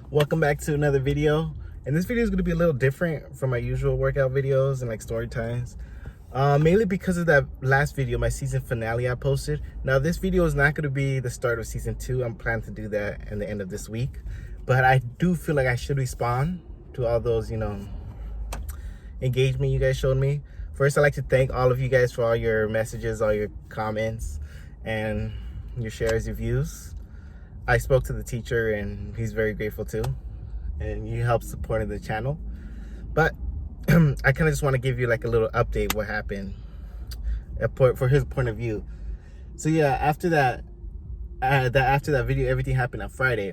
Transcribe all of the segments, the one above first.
Welcome back to another video. And this video is going to be a little different from my usual workout videos and like story times. Mainly because of that last video, my season finale I posted. Now this video is not going to be the start of season 2. I'm planning to do that in the end of this week. But I do feel like I should respond to all those, engagement you guys showed me. First, I'd like to thank all of you guys for all your messages, all your comments, and your shares, your views. I spoke to the teacher and he's very grateful too. And he helped supporting the channel. But I kind of just want to give you like a little update what happened for his point of view. So yeah, after that video, everything happened on Friday.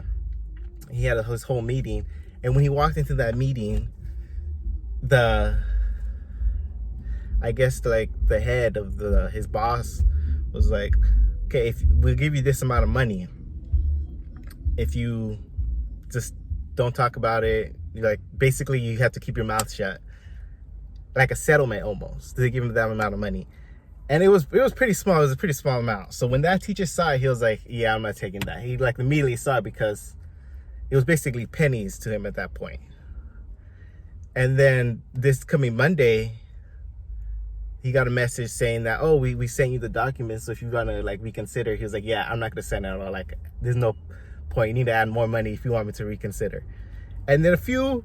He had his whole meeting. And when he walked into that meeting, the head of his boss was like, okay, if we'll give you this amount of money if you just don't talk about it. Like basically you have to keep your mouth shut, like a settlement almost. They give him that amount of money, and it was pretty small. It was a pretty small amount. So when that teacher saw it, he was like, yeah, I'm not taking that. He like immediately saw it because it was basically pennies to him at that point. And then this coming Monday, he got a message saying that, oh, we sent you the documents, so if you want to like reconsider. He was like, yeah, I'm not gonna send it at all. Like there's no point. You need to add more money if you want me to reconsider. And then a few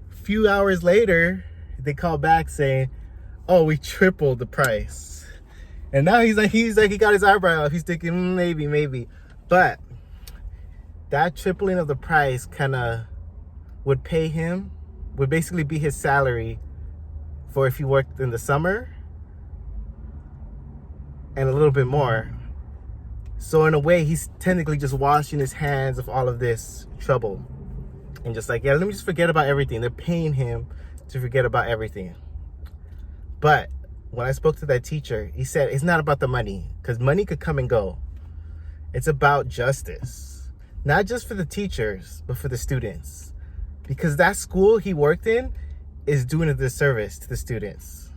hours later, they called back saying, oh, we tripled the price. And now he's like he got his eyebrow up. He's thinking maybe. But that tripling of the price kind of would basically be his salary for if he worked in the summer and a little bit more. So in a way, he's technically just washing his hands of all of this trouble. And just like, yeah, let me just forget about everything. They're paying him to forget about everything. But when I spoke to that teacher, he said it's not about the money, because money could come and go. It's about justice. Not just for the teachers, but for the students. Because that school he worked in is doing a disservice to the students.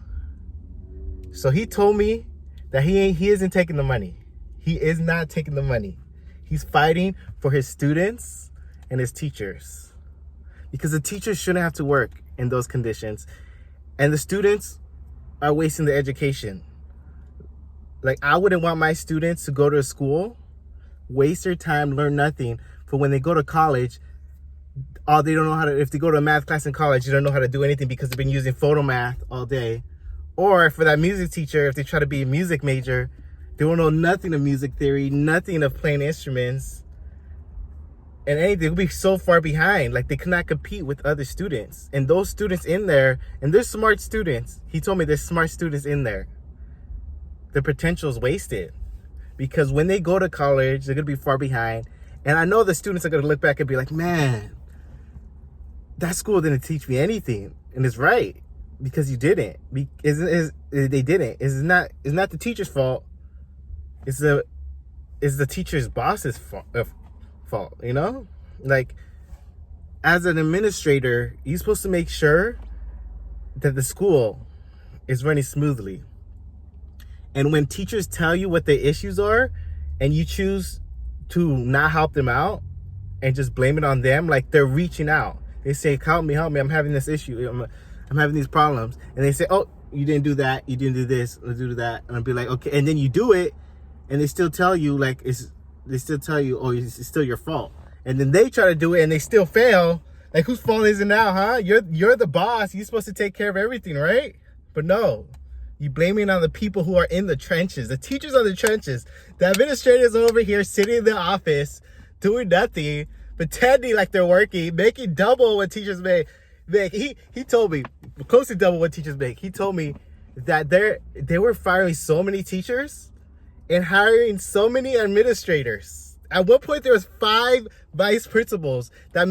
So he told me that he isn't taking the money. He is not taking the money. He's fighting for his students and his teachers, because the teachers shouldn't have to work in those conditions, and the students are wasting their education. Like, I wouldn't want my students to go to a school, waste their time, learn nothing, for when they go to college, they don't know how to, if they go to a math class in college, they don't know how to do anything because they've been using photo math all day. Or for that music teacher, if they try to be a music major, they don't know nothing of music theory, nothing of playing instruments, and anything. They'll be so far behind. Like, they cannot compete with other students. And those students in there, and they're smart students. He told me there's smart students in there. The potential is wasted, because when they go to college, they're going to be far behind. And I know the students are going to look back and be like, man, that school didn't teach me anything. And it's right, because you didn't. They didn't. It's not the teacher's fault. It's the teacher's boss's fault, Like, as an administrator, you're supposed to make sure that the school is running smoothly. And when teachers tell you what the issues are and you choose to not help them out and just blame it on them, like they're reaching out. They say, help me, I'm having this issue. I'm having these problems. And they say, oh, you didn't do that. You didn't do this. Let's do that. And I'll be like, okay. And then you do it. And they still tell you, oh, it's still your fault. And then they try to do it and they still fail. Like, whose fault is it now, huh? You're the boss. You're supposed to take care of everything, right? But no, you blame it on the people who are in the trenches. The teachers are in the trenches. The administrators are over here sitting in the office doing nothing, pretending like they're working, making double what teachers make. He told me, close to double what teachers make. He told me that they were firing so many teachers and hiring so many administrators. At one point, there was 5 vice principals that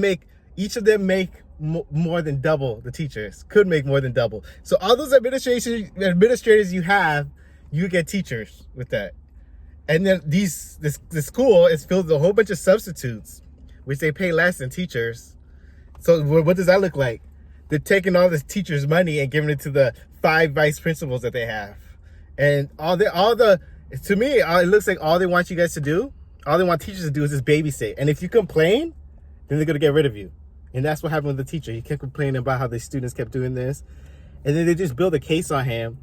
each of them make more than double the teachers, could make more than double. So all those administrators you have, you get teachers with that. And then the school is filled with a whole bunch of substitutes, which they pay less than teachers. So what does that look like? They're taking all the teachers' money and giving it to the 5 vice principals that they have. And to me, it looks like all they want you guys to do, all they want teachers to do is just babysit. And if you complain, then they're going to get rid of you. And that's what happened with the teacher. He kept complaining about how the students kept doing this. And then they just built a case on him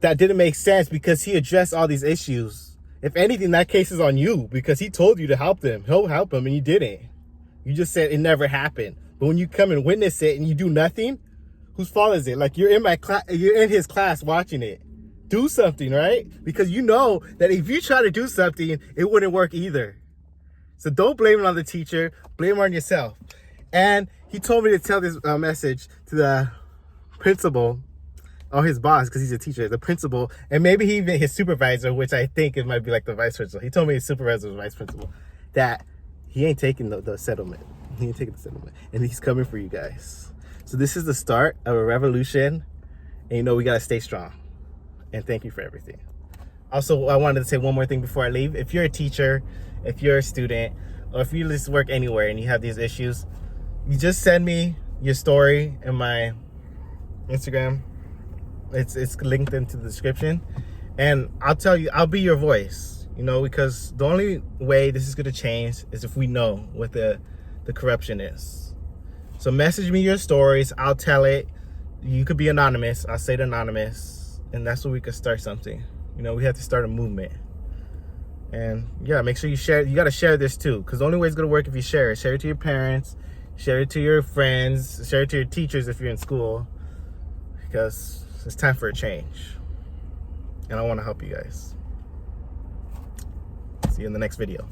that didn't make sense because he addressed all these issues. If anything, that case is on you because he told you to help them. He'll help them and you didn't. You just said it never happened. But when you come and witness it and you do nothing, whose fault is it? Like, you're in my class, you're in his class watching it. Do something, right? Because you know that if you try to do something, it wouldn't work either. So don't blame it on the teacher, blame it on yourself. And he told me to tell this message to the principal, or his boss, because he's a teacher, the principal, and maybe even his supervisor, which I think it might be like the vice principal. He told me his supervisor was vice principal, that he ain't taking the settlement. He ain't taking the settlement. And he's coming for you guys. So this is the start of a revolution. And you know, we got to stay strong. And thank you for everything. Also, I wanted to say one more thing before I leave. If you're a teacher, if you're a student, or if you just work anywhere and you have these issues, you just send me your story in my Instagram. It's linked into the description. And I'll tell you, I'll be your voice, you know, because the only way this is going to change is if we know what the corruption is. So message me your stories. I'll tell it. You could be anonymous. I'll say it anonymous. And that's where we could start something. You know, we have to start a movement. And yeah, make sure you share. You got to share this too, because the only way it's going to work if you share it. Share it to your parents. Share it to your friends. Share it to your teachers if you're in school. Because it's time for a change. And I want to help you guys. See you in the next video.